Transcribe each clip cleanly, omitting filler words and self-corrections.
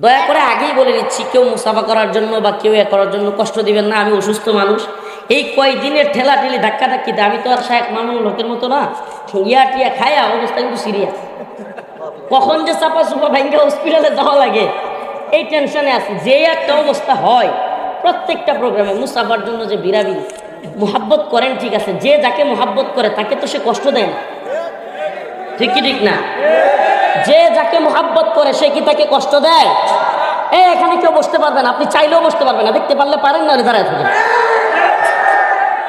দয়া করে আগেই বলে দিচ্ছি, কেউ মুসাফা করার জন্য বা কেউ এ করার জন্য কষ্ট দিবেন না। আমি অসুস্থ মানুষ, এই কয়দিনের ঠেলাঠেলি ধাক্কাধাক্কিতে আমি তো আর শায়েখ মামুন লোকের মতো না, ইয়া টিয়া খায়া অবস্থা কিন্তু সিরিয়াস। কখন যে চাপা চুপা ভেঙ্গে হসপিটালে যাওয়া লাগে এই টেনশনে আছে। যে একটা অবস্থা হয় প্রত্যেকটা প্রোগ্রামে মুসাফার জন্য যে বিরাবিরি মোহাব্বত করেন, ঠিক আছে, যে যাকে মোহাব্বত করে তাকে তো সে কষ্ট দেয় না, ঠিক কি ঠিক না? যে যাকে মোহাব্বত করে সে কি তাকে কষ্ট দেয়? এখানে কেউ বসতে পারবেন, আপনি চাইলেও বসতে পারবেন না, দেখতে পারলে পারেন, না দাঁড়ায় থাকেন।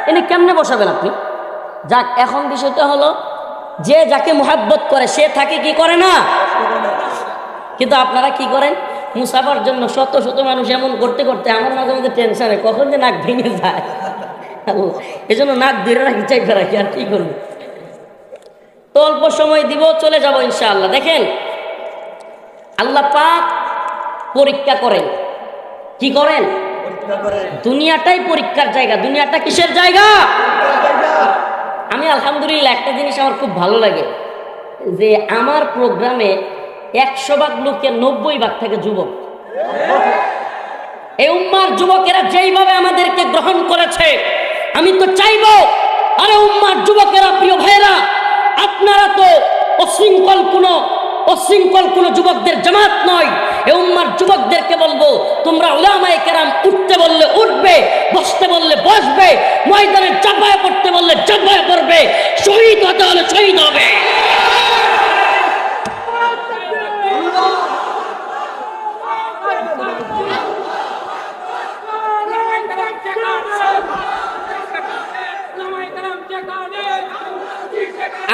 এনে কেমনে বসাবেন আপনি? যাক, এখন বিষয়টা হলো যে যাকে মোহাব্বত করে সে থাকে কি করে না। কিন্তু আপনারা কি করেন? মুসাফার জন্য শত শত মানুষ এমন করতে করতে আমার মাঝে মাঝে টেনশনে কখন যে নাক ভেঙে যায়। এই জন্য নাক ধরে রাখি, চাইতে রাখি, আর কি করবো। তো অল্প সময় দিব, চলে যাব ইনশাআল্লাহ। দেখেন, আল্লাহ পাক পরীক্ষা করেন। কি করেন? দুনিয়াটাই পরীক্ষার জায়গা। দুনিয়াটা কিসের জায়গা? আমি আলহামদুলিল্লাহ একটা জিনিস আমার খুব ভালো লাগে, যে আমার প্রোগ্রামে 100 ভাগ লোকের 90 ভাগ থেকে যুবক। এই উম্মার যুবকেরা যেইভাবে আমাদেরকে গ্রহণ করেছে, আমি তো চাইবো, আরে উম্মার যুবকেরা, প্রিয় ভাইরা, আপনারা তো অশৃঙ্খল কোনো যুবকদের জামাত নয়। এই উম্মার যুবকদেরকে বলবো, তোমরা উলামায়ে কেরাম উঠতে বললে উঠবে, বসতে বললে বসবে, ময়দানে চাপায় পড়তে বললে চাপায় পড়বে, শহীদ হতে হলে শহীদ হবে।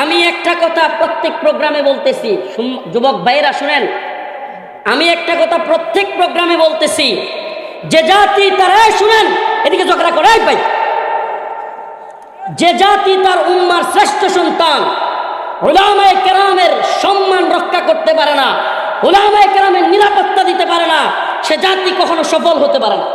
আমি একটা কথা প্রত্যেক প্রোগ্রামে বলতেছি, যুবক ভাইরা শুনেন, আমি একটা কথা প্রত্যেক প্রোগ্রামে বলতেছি, যে জাতি তার, শুনেন এদিকে ঝগড়া করে ভাই, যে জাতি তার উম্মার শ্রেষ্ঠ সন্তান উলামায়ে কেরামের সম্মান রক্ষা করতে পারে না, উলামায়ে কেরামের নিরাপত্তা দিতে পারে না, সে জাতি কখনো সফল হতে পারে না।